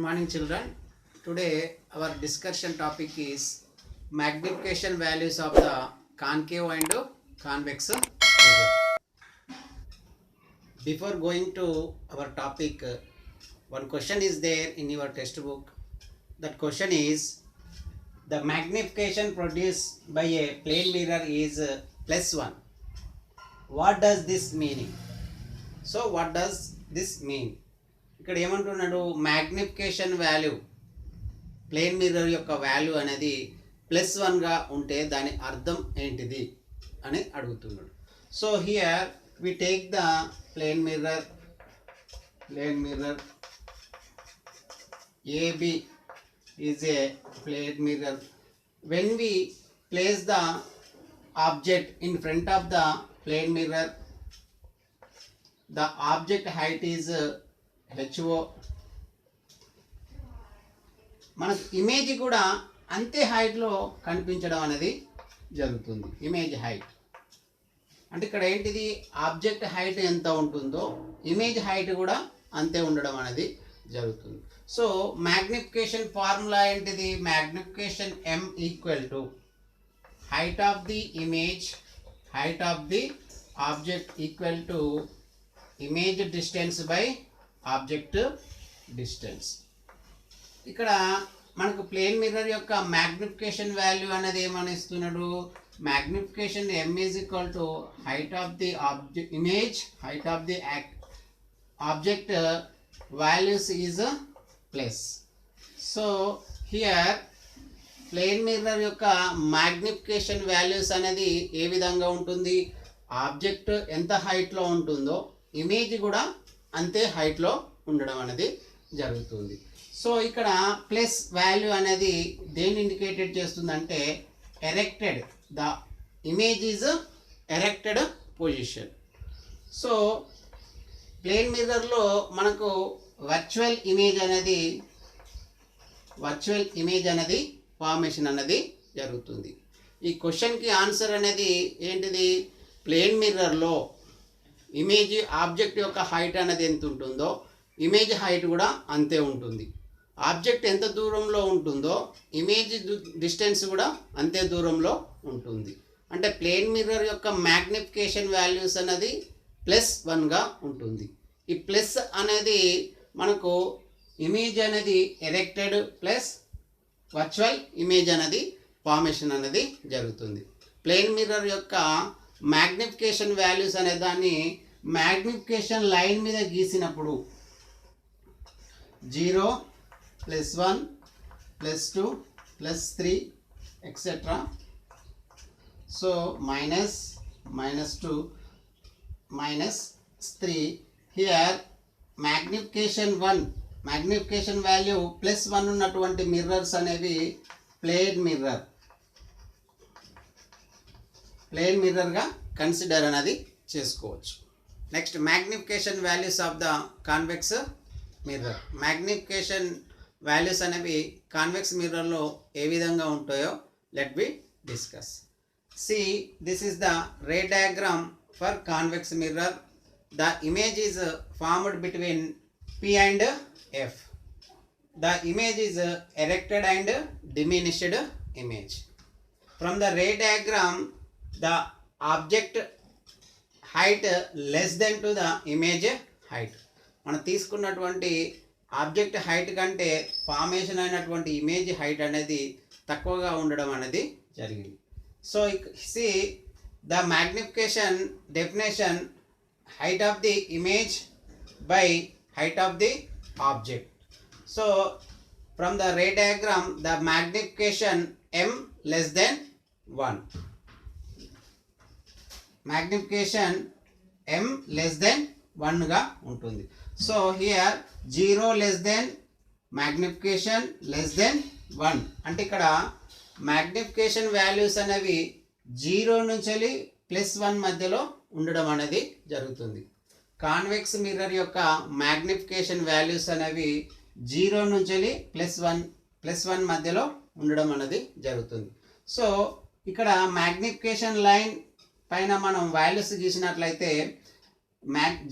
morning children. Today our discussion topic is magnification values of the concave and convex mirror. Before going to our topic, one question is there in your textbook. That question is, the magnification produced by a plane mirror is +1. What does this mean? So what does this mean? ఇక్కడ ఏమంటున్నాడు, magnification value plane mirror యొక్క value అనేది +1గా ఉంటే దాని అర్థం ఏంటిది అని అడుగుతున్నాడు. So here we take the plane mirror AB is a plane mirror. When we place the object in front of the plane mirror, the object height is HO. మనకు ఇమేజ్ కూడా అంతే హైట్లో కనిపించడం అనేది జరుగుతుంది. ఇమేజ్ హైట్ అంటే ఇక్కడ ఏంటిది, ఆబ్జెక్ట్ హైట్ ఎంత ఉంటుందో ఇమేజ్ హైట్ కూడా అంతే ఉండడం అనేది జరుగుతుంది. సో మ్యాగ్నిఫికేషన్ ఫార్ములా ఏంటిది, magnification M equal to height of the image, height of the object equal to image distance by object distance. ఇక్కడ మనకు ప్లేన్ మిర్రర్ యొక్క మ్యాగ్నిఫికేషన్ వాల్యూ అనేది ఏమని ఇస్తున్నాడు, magnification M is equal to height of the object image, height of the object values is plus. So here plane mirror యొక్క magnification values అనేది ఏ విధంగా ఉంటుంది, ఆబ్జెక్ట్ ఎంత హైట్లో ఉంటుందో ఇమేజ్ కూడా అంతే హైట్లో ఉండడం అనేది జరుగుతుంది. సో ఇక్కడ ప్లస్ వాల్యూ అనేది దేన్ని ఇండికేటెడ్ చేస్తుందంటే, erected, the image is erected position. So plane మిర్రర్లో మనకు వర్చువల్ ఇమేజ్ అనేది ఫార్మేషన్ అనేది జరుగుతుంది. ఈ క్వశ్చన్కి ఆన్సర్ అనేది ఏంటిది, ప్లేన్ మిర్రర్లో ఇమేజ్ ఆబ్జెక్ట్ యొక్క హైట్ అనేది ఎంత ఉంటుందో ఇమేజ్ హైట్ కూడా అంతే ఉంటుంది. ఆబ్జెక్ట్ ఎంత దూరంలో ఉంటుందో ఇమేజ్ డిస్టెన్స్ కూడా అంతే దూరంలో ఉంటుంది. అంటే ప్లేన్ మిర్రర్ యొక్క మ్యాగ్నిఫికేషన్ వాల్యూస్ అనేది +1గా ఉంటుంది. ఈ ప్లస్ అనేది మనకు ఇమేజ్ అనేది ఎరెక్టెడ్ ప్లస్ వర్చువల్ ఇమేజ్ అనేది ఫార్మేషన్ అనేది జరుగుతుంది. ప్లేన్ మిర్రర్ యొక్క మ్యాగ్నిఫికేషన్ వాల్యూస్ అనే దాన్ని మ్యాగ్నిఫికేషన్ లైన్ మీద గీసినప్పుడు 0, +1, +2, +3 etcetera. So -2, -3. Here magnification value +1 ఉన్నటువంటి మిర్రర్స్ అనేవి ప్లేన్ మిర్రర్గా కన్సిడర్ అనేది చేసుకోవచ్చు. Next magnification values of the convex mirror. Magnification values అనేవి కాన్వెక్స్ మిర్రర్లో ఏ విధంగా ఉంటాయో let be discuss. See this is the ray diagram for convex mirror. The image is formed between P and F. The image is erected and diminished image. From the ray diagram, the object height less than to the image height. మనం తీసుకున్నటువంటి object height కంటే formation అయినటువంటి image height అనేది తక్కువగా ఉండడం అనేది జరిగింది. So see the magnification definition, height of the image by height of the object. So from the ray diagram, the magnification M less than 1. Magnification M less than 1 గా ఉంటుంది. So here 0 less than magnification less than 1. అంటే ఇక్కడ magnification values అనేవి 0 నుంచి +1 మధ్యలో ఉండడం అనేది జరుగుతుంది. కాన్వెక్స్ మిర్రర్ యొక్క మ్యాగ్నిఫికేషన్ వాల్యూస్ అనేవి 0 నుంచి +1 మధ్యలో ఉండడం అనేది జరుగుతుంది. సో ఇక్కడ మ్యాగ్నిఫికేషన్ లైన్ పైన మనం వాల్యూస్ గీసినట్లయితే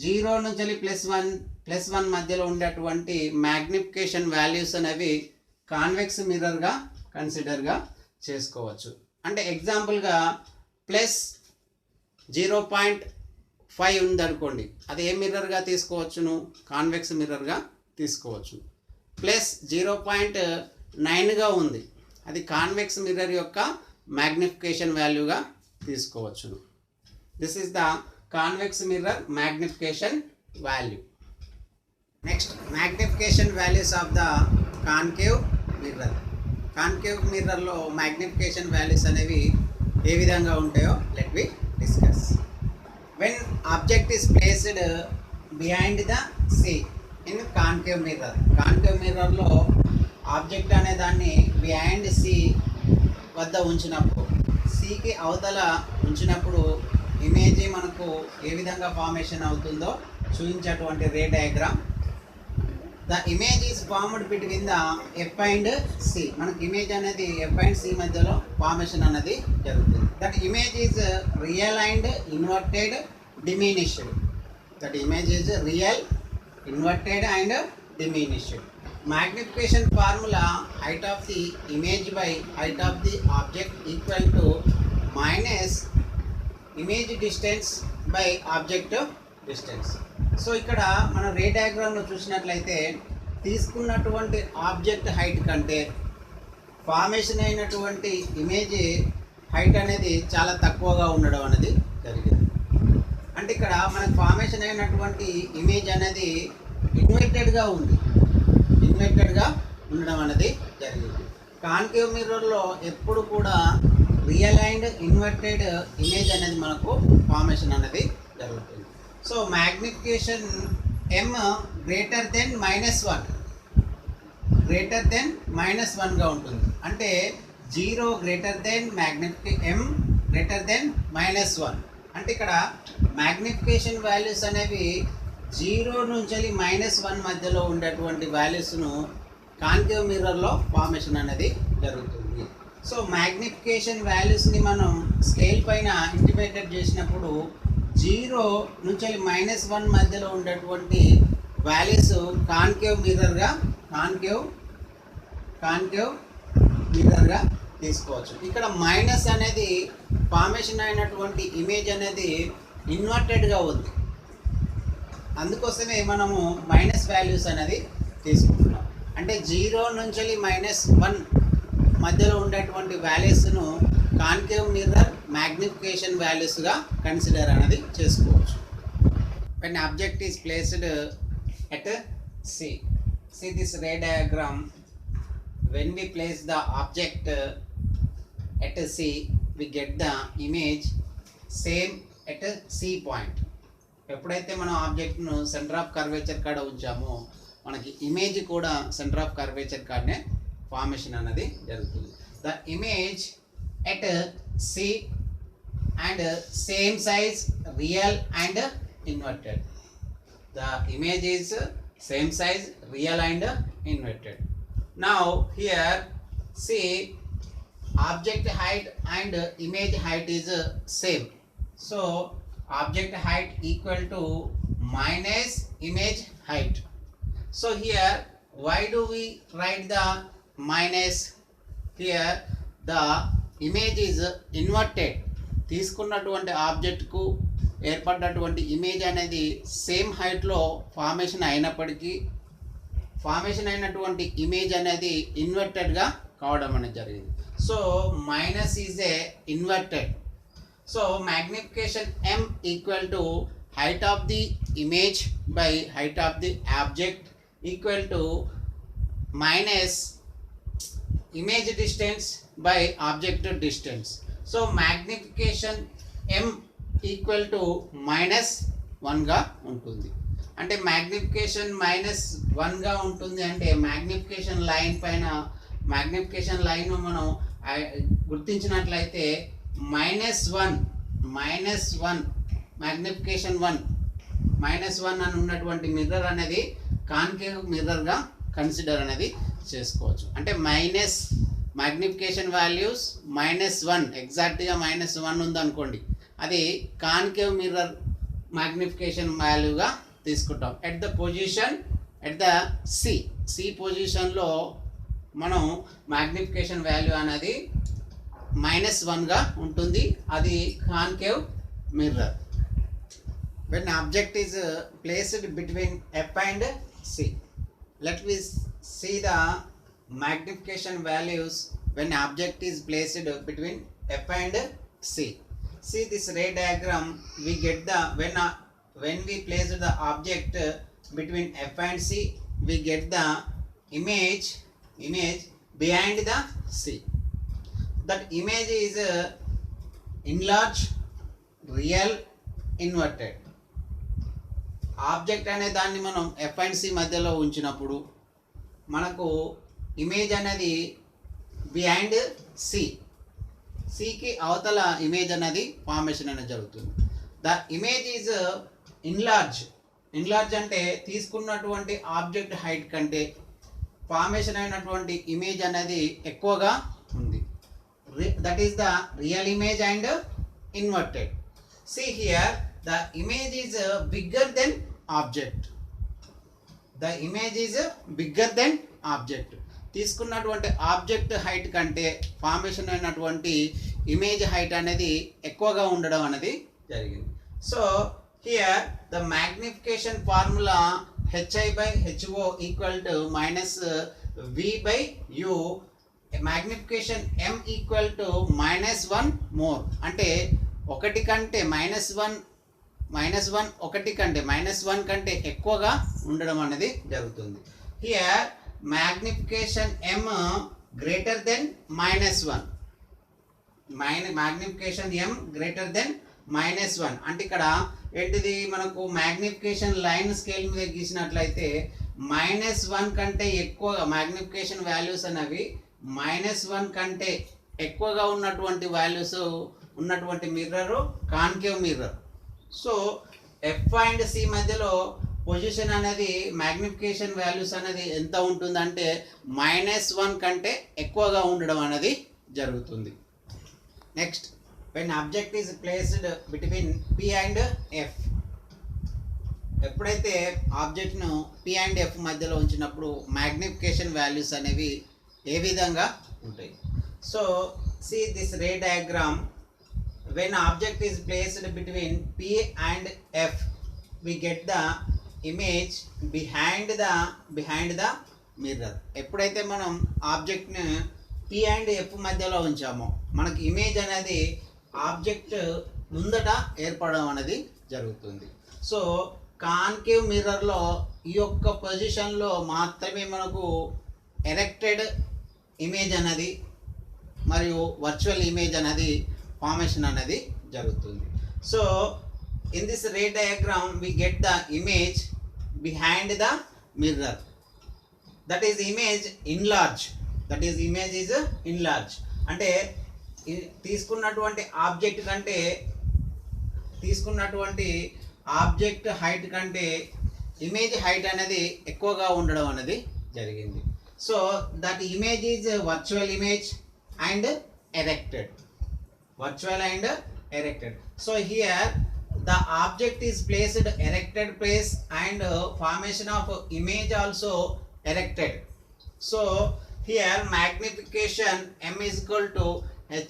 0 నుంచి +1 +1 మధ్యలో ఉండేటువంటి మ్యాగ్నిఫికేషన్ వాల్యూస్ అనేవి కాన్వెక్స్ మిర్రర్గా కన్సిడర్గా చేసుకోవచ్చు. అంటే ఎగ్జాంపుల్గా +0.5 ఉందనుకోండి, అది ఏ మిర్రర్గా తీసుకోవచ్చును? కాన్వెక్స్ మిర్రర్గా తీసుకోవచ్చు. +0.9గా ఉంది, అది కాన్వెక్స్ మిర్రర్ యొక్క మ్యాగ్నిఫికేషన్ వాల్యూగా తీసుకోవచ్చును. This is the convex mirror magnification value. Next, magnification values of the concave mirror. Concave మిర్రర్లో మ్యాగ్నిఫికేషన్ వాల్యూస్ అనేవి ఏ విధంగా ఉంటాయో let we discuss. When object is placed behind the C in concave mirror. Concave మిర్రర్లో object అనే దాన్ని behind C వద్ద ఉంచినప్పుడు, సికి అవతల ఉంచినప్పుడు ఇమేజ్ మనకు ఏ విధంగా ఫార్మేషన్ అవుతుందో చూపించేటువంటి ray diagram. The image is formed between the F and C. మనకి ఇమేజ్ అనేది ఎఫ్ అండ్ సి మధ్యలో ఫార్మేషన్ అనేది జరుగుతుంది. That image is real and inverted diminished. That image is real, inverted and diminished. Magnification formula: height of the image by height of the object equal to minus image distance by object distance. So ఇక్కడ మన రే డయాగ్రామ్లో చూసినట్లయితే తీసుకున్నటువంటి object height కంటే formation అయినటువంటి image height అనేది చాలా తక్కువగా ఉండడం అనేది జరిగింది. అంటే ఇక్కడ మనకు ఫార్మేషన్ అయినటువంటి ఇమేజ్ అనేది ఇన్వర్టెడ్గా ఉంది, ఇన్వర్టెడ్గా ఉండడం అనేది జరిగింది. కాన్కేవ్ మిర్రర్లో ఎప్పుడు కూడా రియల్ అండ్ ఇన్వర్టెడ్ ఇమేజ్ అనేది మనకు ఫార్మేషన్ అనేది జరుగుతుంది. So magnification m greater than -1, greater than -1గా ఉంటుంది. అంటే 0 greater than m greater than -1. అంటే ఇక్కడ మ్యాగ్నిఫికేషన్ వాల్యూస్ అనేవి 0 నుంచి -1 మధ్యలో ఉండేటువంటి వాల్యూస్ను కాన్కేవ్ మిర్రర్లో ఫార్మేషన్ అనేది జరుగుతుంది. సో మ్యాగ్నిఫికేషన్ వాల్యూస్ని మనం స్కేల్ పైన ఇంటిగ్రేటెడ్ చేసినప్పుడు 0 నుంచి -1 మధ్యలో ఉండేటువంటి వాల్యూస్ కాన్కేవ్ మిర్రర్గా తీసుకోవచ్చు. ఇక్కడ మైనస్ అనేది ఫార్మేషన్ అయినటువంటి ఇమేజ్ అనేది ఇన్వర్టెడ్గా ఉంది, అందుకోసమే మనము మైనస్ వాల్యూస్ అనేది తీసుకుంటున్నాం. అంటే 0 నుంచి -1 మధ్యలో ఉండేటువంటి వాల్యూస్ను కాన్కేవ్ మిర్రర్ మ్యాగ్నిఫికేషన్ వాల్యూస్గా కన్సిడర్ అనేది చేసుకోవచ్చు. When object is placed at C, see this ray diagram. When we place the object at C, we get the image same at C point. ఎప్పుడైతే మనం ఆబ్జెక్ట్ను సెంటర్ ఆఫ్ కర్వేచర్ కాడ ఉంచామో మనకి image కూడా centre of curvature కాడనే formation అనేది జరుగుతుంది. The image at C and same size real and inverted. The image is same size, real and inverted. Now here see object height and image height is same. So object height equal to minus image height. So here why do we write the minus? Here the image is inverted. తీసుకున్నటువంటి ఆబ్జెక్ట్కు ఏర్పడినటువంటి image అనేది same హైట్లో formation అయినప్పటికీ formation అయినటువంటి image అనేది ఇన్వర్టెడ్గా కావడం అనేది జరిగింది. So minus is a inverted. So magnification m equal to height of the image by height of the object equal to minus image distance by object distance. So magnification m equal to -1గా ఉంటుంది. అంటే magnification -1గా ఉంటుంది అంటే magnification line పైన magnification line మనం గుర్తించినట్లయితే -1 magnification 1 -1 అని ఉన్నటువంటి మిర్రర్ అనేది కాన్కేవ్ మిర్రర్గా కన్సిడర్ అనేది చేసుకోవచ్చు. అంటే మైనస్ మ్యాగ్నిఫికేషన్ వాల్యూస్ -1 ఎగ్జాక్ట్గా -1 ఉందనుకోండి, అది కాన్కేవ్ మిర్రర్ మ్యాగ్నిఫికేషన్ వాల్యూగా తీసుకుంటాం. At the position at the C పొజిషన్లో మనం మ్యాగ్నిఫికేషన్ వాల్యూ అనేది -1గా ఉంటుంది. అది concave mirror. when object is placed between F and C, let me see the magnification values when object is placed between F and C. See this ray diagram, we get the when we place the object between F and C, we get the image behind the C. That image is enlarged, real, inverted. Object అనే దాన్ని మనం F and C మధ్యలో ఉంచినప్పుడు మనకు image అనేది behind సికి అవతల image అనేది ఫార్మేషన్ అనేది జరుగుతుంది. ద ఇమేజ్ ఈజ్ ఇన్లార్జ్ అంటే తీసుకున్నటువంటి ఆబ్జెక్ట్ హైట్ కంటే ఫార్మేషన్ అయినటువంటి ఇమేజ్ అనేది ఎక్కువగా ఉంది. That is the real image and inverted. See here, the image is bigger than object. The image is bigger than object. తీసుకున్నటువంటి ఆబ్జెక్ట్ హైట్ కంటే ఫార్మేషన్ అయినటువంటి ఇమేజ్ హైట్ అనేది ఎక్కువగా ఉండడం అనేది జరిగింది. So here the magnification formula HI/HO equal to -V/U, magnification M equal to -1 more. అంటే ఒకటి కంటే -1 కంటే ఎక్కువగా ఉండడం అనేది జరుగుతుంది. Here magnification M greater than -1, magnification M greater than -1 అంటే ఇక్కడ ఏంటిది, మనకు మ్యాగ్నిఫికేషన్ లైన్ స్కేల్ మీద గీసినట్లయితే -1 కంటే ఎక్కువ మ్యాగ్నిఫికేషన్ వాల్యూస్ అనేవి -1 కంటే ఎక్కువగా ఉన్నటువంటి వాల్యూస్ ఉన్నటువంటి mirror concave mirror. So F and C మధ్యలో పొజిషన్ అనేది మ్యాగ్నిఫికేషన్ వాల్యూస్ అనేది ఎంత ఉంటుందంటే -1 కంటే ఎక్కువగా ఉండడం అనేది జరుగుతుంది. Next, when object is placed between P and F, ఎప్పుడైతే ఆబ్జెక్ట్ను P and F మధ్యలో ఉంచినప్పుడు మ్యాగ్నిఫికేషన్ వాల్యూస్ అనేవి ఏ విధంగా ఉంటాయి. So see this ray diagram. When object is placed between P and F, we get the image behind the mirror. ఎప్పుడైతే మనం ఆబ్జెక్ట్ని P and F మధ్యలో ఉంచామో మనకి ఇమేజ్ అనేది ఆబ్జెక్ట్ ముందట ఏర్పడడం అనేది జరుగుతుంది. సో కాన్కేవ్ మిర్రర్లో ఈ యొక్క పొజిషన్లో మాత్రమే మనకు ఎరెక్టెడ్ ఇమేజ్ అనేది మరియు వర్చువల్ ఇమేజ్ అనేది ఫార్మేషన్ అనేది జరుగుతుంది. So in this ray diagram we get the image behind the mirror. That is image enlarge. అంటే తీసుకున్నటువంటి ఆబ్జెక్ట్ హైట్ కంటే ఇమేజ్ హైట్ అనేది ఎక్కువగా ఉండడం అనేది జరిగింది. So that image is virtual image and erected. So here the object is placed erected place and formation of image also erected. So here magnification M is equal to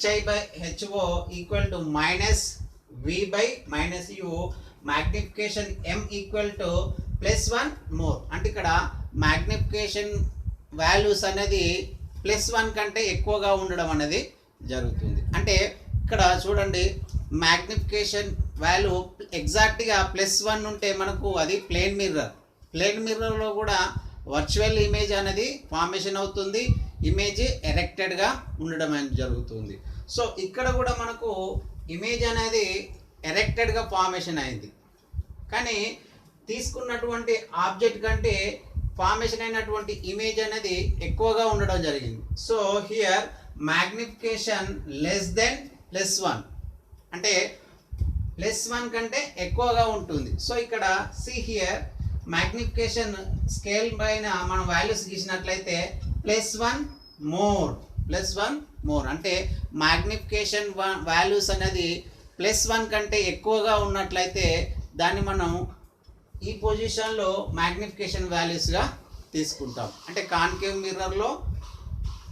HI/HO equal to -V/-U, magnification M equal to +1 more. అంటే ఇక్కడ magnification values అనేది +1 కంటే ఎక్కువగా ఉండడం అనేది జరుగుతుంది. అంటే ఇక్కడ చూడండి, మ్యాగ్నిఫికేషన్ వాల్యూ ఎగ్జాక్ట్గా +1 ఉంటే మనకు అది ప్లేన్ మిర్రర్లో కూడా వర్చువల్ ఇమేజ్ అనేది ఫార్మేషన్ అవుతుంది, ఇమేజ్ ఎరెక్టెడ్గా ఉండడం అనేది జరుగుతుంది. సో ఇక్కడ కూడా మనకు ఇమేజ్ అనేది ఎరెక్టెడ్గా ఫార్మేషన్ అయింది, కానీ తీసుకున్నటువంటి ఆబ్జెక్ట్ కంటే ఫార్మేషన్ అయినటువంటి ఇమేజ్ అనేది ఎక్కువగా ఉండడం జరిగింది. సో హియర్ మ్యాగ్నిఫికేషన్ +1 అంటే +1 కంటే ఎక్కువగా ఉంటుంది. సో ఇక్కడ సి హియర్ మ్యాగ్నిఫికేషన్ స్కేల్ పైన మనం వాల్యూస్ గీసినట్లయితే +1 మోర్ అంటే మ్యాగ్నిఫికేషన్ వాల్యూస్ అనేది +1 కంటే ఎక్కువగా ఉన్నట్లయితే దాన్ని మనం ఈ పొజిషన్లో మ్యాగ్నిఫికేషన్ వాల్యూస్గా తీసుకుంటాం. అంటే కాన్కేవ్ మిర్రర్లో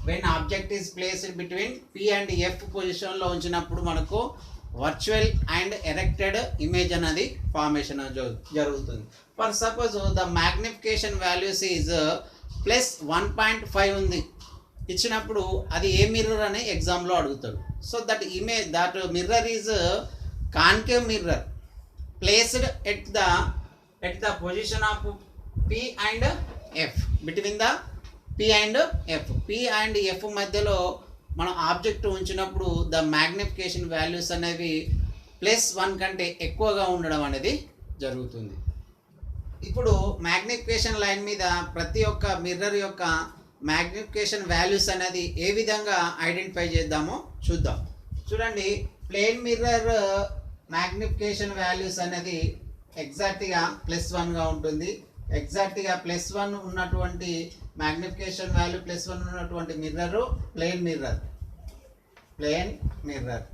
when object is placed between P and F పొజిషన్లో ఉంచినప్పుడు మనకు వర్చువల్ అండ్ ఎరెక్టెడ్ ఇమేజ్ అనేది ఫార్మేషన్ జరుగుతుంది. For suppose the magnification values is +1.5 ఉంది ఇచ్చినప్పుడు అది ఏ మిర్రర్ అని ఎగ్జామ్లో అడుగుతాడు. So that image that mirror is concave mirror placed at the position of P and F between the P and F. P and F మధ్యలో మనం object ఉంచినప్పుడు ద మ్యాగ్నిఫికేషన్ వాల్యూస్ అనేవి +1 కంటే ఎక్కువగా ఉండడం అనేది జరుగుతుంది. ఇప్పుడు మ్యాగ్నిఫికేషన్ లైన్ మీద ప్రతి ఒక్క మిర్రర్ యొక్క మ్యాగ్నిఫికేషన్ వాల్యూస్ అనేది ఏ విధంగా ఐడెంటిఫై చేద్దామో చూద్దాం. చూడండి, ప్లేన్ మిర్రర్ మ్యాగ్నిఫికేషన్ వాల్యూస్ అనేది ఎగ్జాక్ట్గా +1గా ఉంటుంది. ఎగ్జాక్ట్గా +1 ఉన్నటువంటి మ్యాగ్నిఫికేషన్ వాల్యూ +1 ఉన్నటువంటి mirror plane mirror.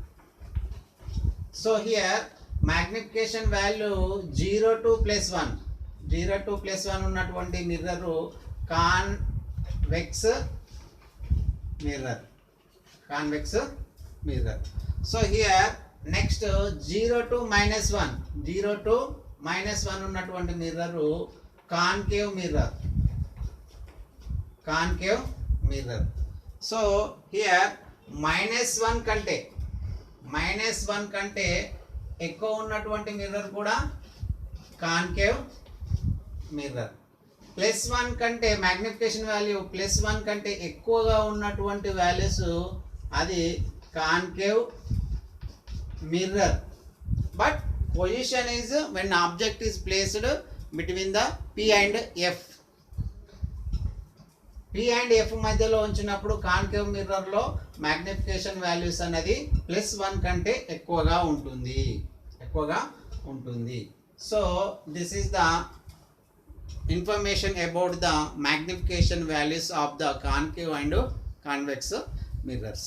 So here magnification value 0 to +1 ఉన్నటువంటి mirror convex mirror. So here next 0 to -1 ఉన్నటువంటి mirror concave mirror. So here -1 కంటే ఎక్కువ ఉన్నటువంటి మిర్రర్ కూడా కాన్కేవ్ మిర్రర్. +1 కంటే మ్యాగ్నిఫికేషన్ వాల్యూ +1 కంటే ఎక్కువగా ఉన్నటువంటి వాల్యూస్ అది concave mirror. But position is when object is placed between the P and F. P and F మధ్యలో ఉంచినప్పుడు కాన్కేవ్ మిర్రర్లో మ్యాగ్నిఫికేషన్ వాల్యూస్ అనేది +1 కంటే ఎక్కువగా ఉంటుంది. So this is the information about the magnification values of the concave and convex mirrors.